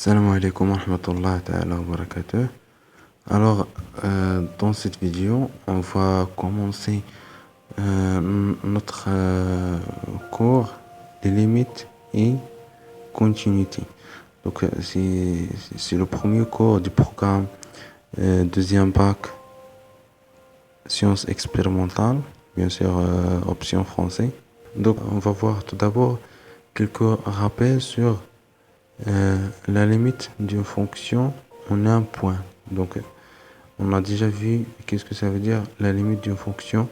Salam alaikum wa rahmatullahi ta'ala wa barakatuh. Alors, dans cette vidéo, on va commencer notre cours des limites et continuité. Donc, c'est le premier cours du programme deuxième bac sciences expérimentales, bien sûr, option français. Donc, on va voir tout d'abord quelques rappels sur la limite d'une fonction en un point. Donc, on a déjà vu qu'est-ce que ça veut dire la limite d'une fonction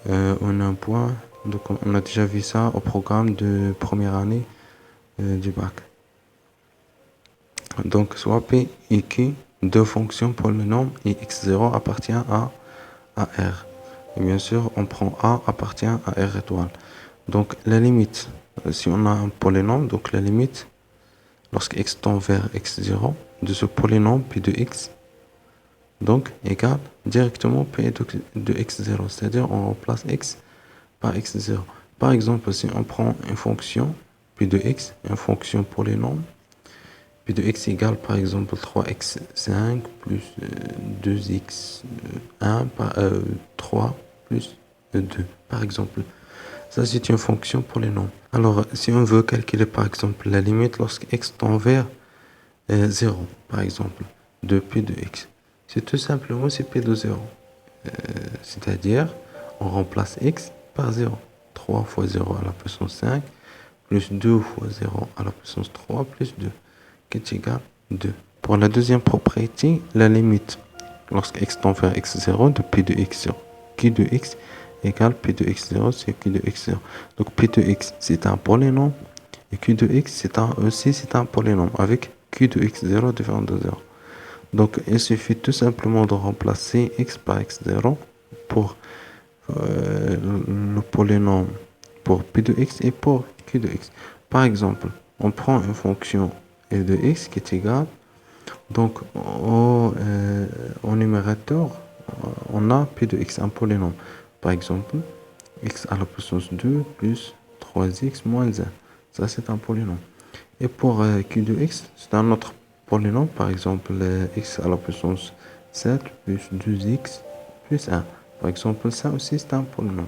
en un point. Donc, on a déjà vu ça au programme de première année du bac. Donc, soit P et Q, deux fonctions polynômes et x0 appartient à R. Et bien sûr, on prend A appartient à R étoile. Donc, la limite, si on a un polynôme, donc la limite, lorsque x tend vers x0, de ce polynôme P de x, donc égale directement P de x0, c'est-à-dire on remplace x par x0. Par exemple, si on prend une fonction P de x, une fonction polynôme, P de x égale par exemple 3x5 plus 2x1 par 3 plus 2, par exemple. Ça, c'est une fonction polynôme. Alors, si on veut calculer, par exemple, la limite lorsque x tend vers 0, par exemple, de P de x, c'est tout simplement c'est P de 0. C'est-à-dire, on remplace x par 0. 3 fois 0 à la puissance 5, plus 2 fois 0 à la puissance 3, plus 2, qui est égal à 2. Pour la deuxième propriété, la limite, lorsque x tend vers x0, de P de x0, Q de x égale P de x0, c'est Q de x0. Donc P de x, c'est un polynôme, et Q de x, c'est un polynôme, avec Q de x0 différent de 0. Donc, il suffit tout simplement de remplacer x par x0 pour le polynôme pour P de x et pour Q de x. Par exemple, on prend une fonction f de x qui est égale, donc au numérateur, on a P de x, un polynôme. Par exemple, x à la puissance 2 plus 3x moins 1. Ça, c'est un polynôme. Et pour Q de x, c'est un autre polynôme, par exemple x à la puissance 7 plus 2x plus 1. Par exemple, ça aussi c'est un polynôme.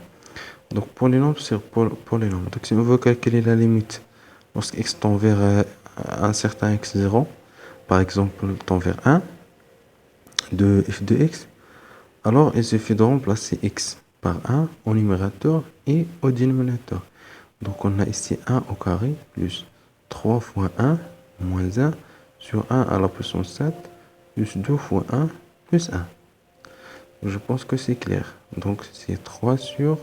Donc polynôme sur polynôme. Donc si on veut calculer la limite lorsque x tend vers un certain x0, par exemple tend vers 1 de f de x, alors il suffit de remplacer x par 1 au numérateur et au dénominateur. Donc on a ici 1 au carré plus 3 fois 1 moins 1 sur 1 à la puissance 7 plus 2 fois 1 plus 1. Je pense que c'est clair. Donc c'est 3 sur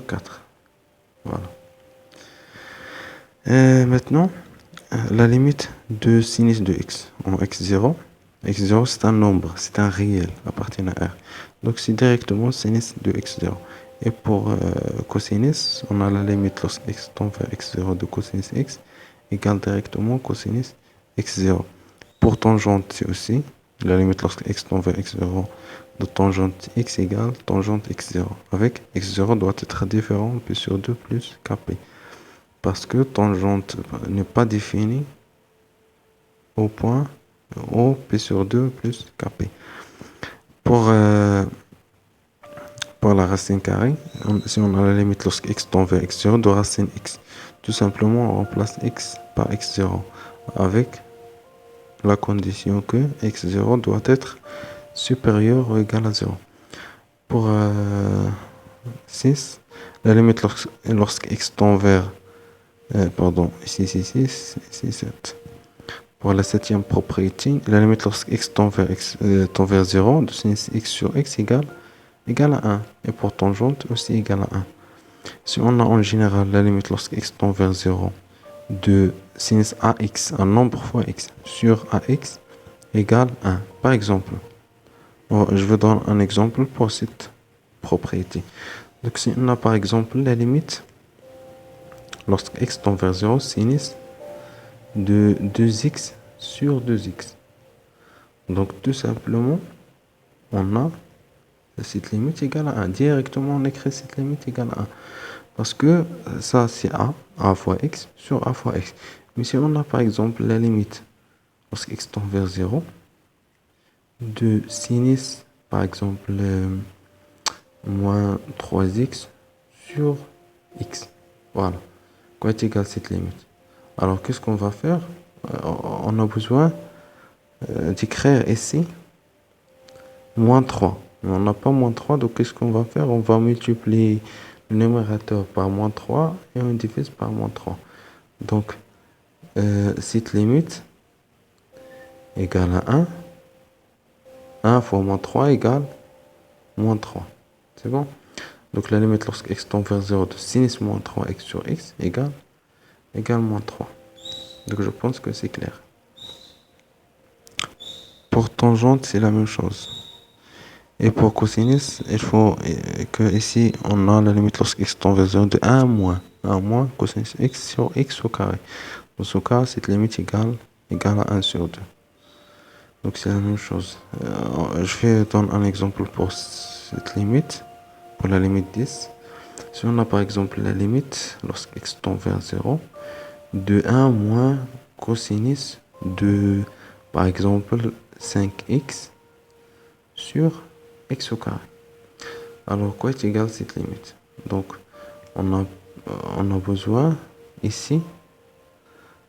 4. Voilà. Et maintenant, la limite de sinus de x en x0. x0 c'est un nombre, c'est un réel appartenant à R. Donc c'est directement sinus de x0. Et pour cosinus, on a la limite lorsque x tend vers x0 de cosinus x égale directement cosinus x0. Pour tangente, c'est aussi la limite lorsque x tend vers x0 de tangente x égale tangente x0. Avec x0 doit être différent P sur 2 plus kp. Parce que tangente n'est pas définie au point au P sur 2 plus kp. Pour la racine carrée, si on a la limite lorsque x tend vers x0 de racine x, tout simplement on remplace x par x0 avec la condition que x0 doit être supérieur ou égal à 0. Pour 6, la limite lorsque x tend vers ici 7. Pour la septième propriété, la limite lorsque x tend vers 0 de sinus x sur x égale à 1. Et pour tangente aussi égale à 1. Si on a en général la limite lorsque x tend vers 0 de sinus ax, un nombre fois x, sur ax égale 1. Par exemple, je vous donne un exemple pour cette propriété. Donc si on a par exemple la limite lorsque x tend vers 0, sinus de 2x sur 2x. Donc tout simplement, on a cette limite égale à 1. Directement, on écrit cette limite égale à 1. Parce que ça, c'est a fois x sur a fois x. Mais si on a par exemple la limite, lorsque x tend vers 0, de sinus, par exemple, moins 3x sur x. Voilà. Quoi est égal à cette limite? Alors, qu'est-ce qu'on va faire? On a besoin d'écrire ici moins 3. Mais on n'a pas moins 3, donc qu'est-ce qu'on va faire? On va multiplier le numérateur par moins 3 et on divise par moins 3. Donc, cette limite égale à 1. 1 fois moins 3 égale moins 3. C'est bon? Donc la limite lorsque x tend vers 0 de sinus moins 3x sur x égale moins 3. Donc je pense que c'est clair. Pour tangente, c'est la même chose. Et pour cosinus, il faut que ici, on a la limite lorsque x tend vers 0 de 1 moins cosinus x sur x au carré. Dans ce cas, cette limite égale à 1 sur 2. Donc c'est la même chose. Je vais donner un exemple pour cette limite, pour la limite 10. Si on a par exemple la limite, lorsque x tend vers 0, de 1 moins cosinus de, par exemple, 5x sur x au carré. Alors, quoi est égal à cette limite? Donc, on a besoin, ici,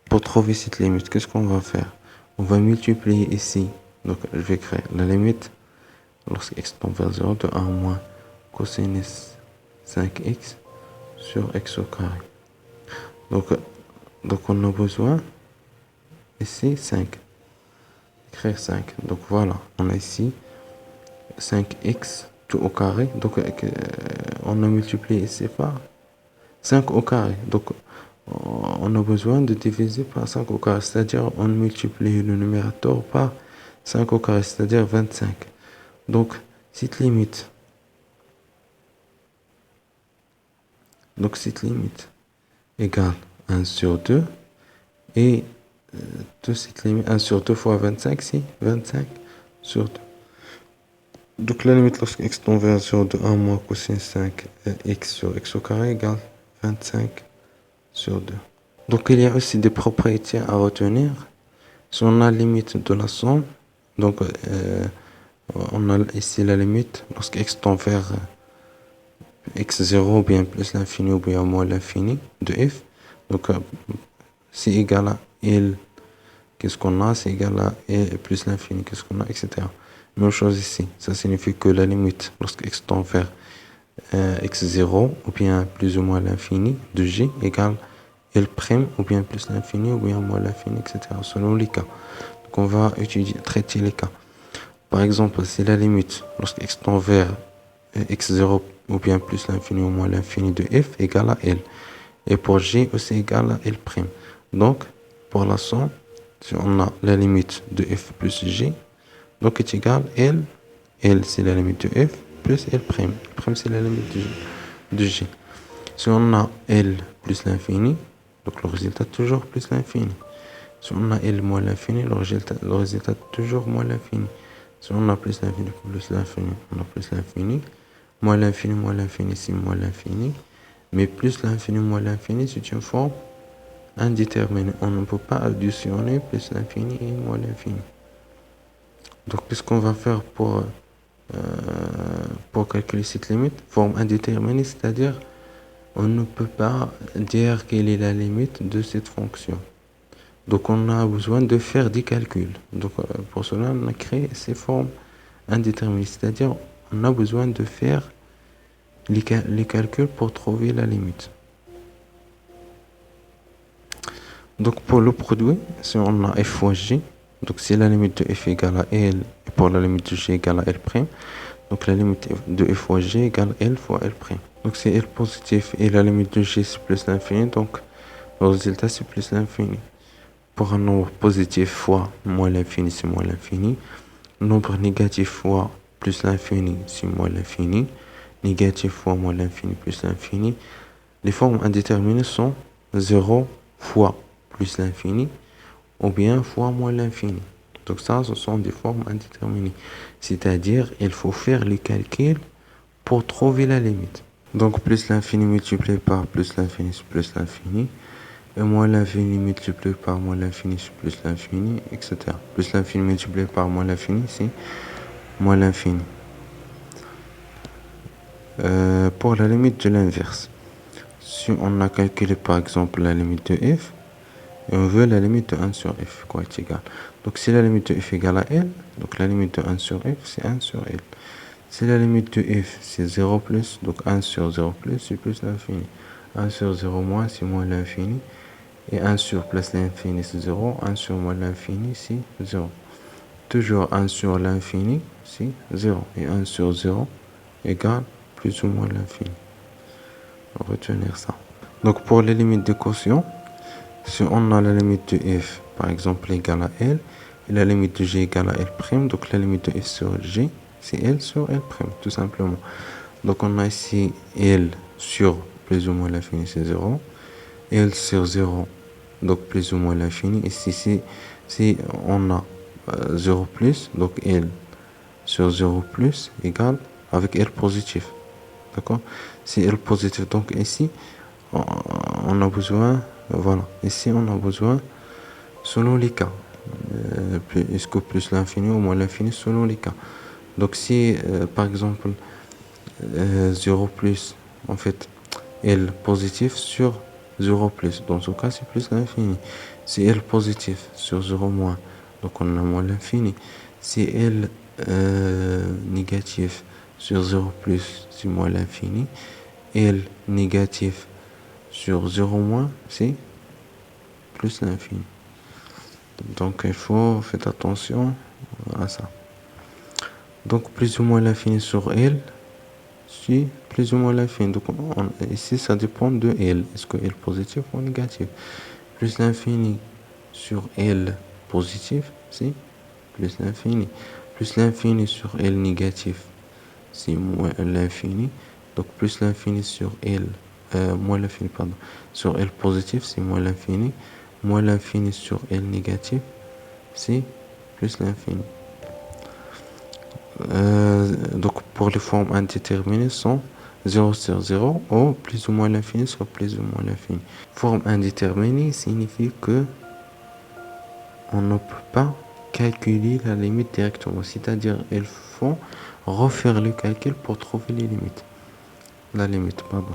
pour trouver cette limite, qu'est-ce qu'on va faire? On va multiplier ici. Donc, je vais créer la limite, lorsque x tend vers 0, de 1 moins cosinus 5x sur x au carré. Donc on a besoin ici 5. Écrire 5. Donc voilà, on a ici 5x tout au carré. Donc on a multiplié ici par 5 au carré. Donc on a besoin de diviser par 5 au carré. C'est-à-dire on multiplie le numérateur par 5 au carré, c'est-à-dire 25. Donc cette limite égale 1 sur 2 et de cette limite 1 sur 2 fois 25, c'est 25 sur 2. Donc la limite lorsque x tend vers 0 de 1 moins cosinus 5 x sur x au carré égale 25 sur 2. Donc il y a aussi des propriétés à retenir. Si on a la limite de la somme, donc on a ici la limite lorsque x tend vers x0 ou bien plus l'infini ou bien moins l'infini de f. Donc c'est égal à L, qu'est-ce qu'on a, c'est égal à L plus l'infini, qu'est-ce qu'on a, etc. Même chose ici, ça signifie que la limite, lorsque x tend vers x0 ou bien plus ou moins l'infini de g égale L' ou bien plus l'infini ou bien moins l'infini, etc. selon les cas. Donc on va traiter les cas. Par exemple, si la limite, lorsque x tend vers x0 ou bien plus l'infini ou moins l'infini de f égale à L. Et pour g aussi égale à L'. Donc, pour la somme, si on a la limite de f plus g, donc est égal à L. L, c'est la limite de f plus L'. L' c'est la limite de g. Si on a L plus l'infini, donc le résultat est toujours plus l'infini. Si on a L moins l'infini, le résultat est toujours moins l'infini. Si on a plus l'infini, on a plus l'infini. Moins l'infini, c'est moins l'infini. Mais plus l'infini, moins l'infini, c'est une forme indéterminée. On ne peut pas additionner plus l'infini et moins l'infini. Donc, qu'est-ce qu'on va faire pour calculer cette limite? Forme indéterminée, c'est-à-dire on ne peut pas dire quelle est la limite de cette fonction. Donc, on a besoin de faire des calculs. Donc, pour cela, on a créé ces formes indéterminées, c'est-à-dire on a besoin de faire les calculs pour trouver la limite. Donc pour le produit, si on a f fois g, donc si la limite de f égale à L et pour la limite de g égale à L', donc la limite de f fois g égale L fois L'. Donc si L positif et la limite de g c'est plus l'infini, donc le résultat c'est plus l'infini. Pour un nombre positif fois moins l'infini, c'est moins l'infini. Nombre négatif fois plus l'infini, c'est moins l'infini. Négatif fois moins l'infini plus l'infini. Les formes indéterminées sont 0 fois plus l'infini ou bien fois moins l'infini. Donc ça, ce sont des formes indéterminées. C'est-à-dire, il faut faire les calculs pour trouver la limite. Donc plus l'infini multiplié par plus l'infini, c'est plus l'infini. et moins l'infini multiplié par moins l'infini plus l'infini, etc. Plus l'infini multiplié par moins l'infini, c'est moins l'infini. Pour la limite de l'inverse, si on a calculé par exemple la limite de f, et on veut la limite de 1 sur f, quoi est égal. Donc si la limite de f égale à L, donc la limite de 1 sur f, c'est 1 sur L. Si la limite de f, c'est 0 plus, donc 1 sur 0 plus, c'est plus l'infini. 1 sur 0 moins, c'est moins l'infini. Et 1 sur plus l'infini, c'est 0. 1 sur moins l'infini, c'est 0. Toujours 1 sur l'infini, c'est 0. Et 1 sur 0 égale plus ou moins l'infini. On va retenir ça. Donc pour les limites de quotient, si on a la limite de f, par exemple, égale à L, et la limite de g égale à L', donc la limite de f sur g, c'est L sur L', tout simplement. Donc on a ici L sur plus ou moins l'infini, c'est 0. L sur 0, donc plus ou moins l'infini. Ici, si on a 0 plus, donc L sur 0 plus égale avec L positif. D'accord? Si L positif, donc ici, on a besoin, voilà, ici on a besoin, selon les cas, est-ce que plus l'infini ou moins l'infini, selon les cas. Donc si, par exemple, 0 plus, en fait, L positif sur 0 plus, dans ce cas, c'est plus l'infini. Si L positif sur 0 moins, donc on a moins l'infini. Si L négatif sur 0 plus, c'est moins l'infini. L négatif sur 0 moins, c'est plus l'infini. Donc il faut faire attention à ça. Donc plus ou moins l'infini sur L, c'est plus ou moins l'infini. Donc ici ça dépend de L. Est-ce que L positif ou négatif? Plus l'infini sur L positif, c'est plus l'infini. Plus l'infini sur L négatif, c'est moins l'infini. Donc plus l'infini sur L, moins l'infini, pardon, sur L positif, c'est moins l'infini. Moins l'infini sur L négatif, c'est plus l'infini. Donc pour les formes indéterminées sont 0 sur 0 ou plus ou moins l'infini sur plus ou moins l'infini. Forme indéterminée signifie que on ne peut pas calculer la limite directement, c'est-à-dire il faut refaire le calcul pour trouver les limites. La limite, pardon.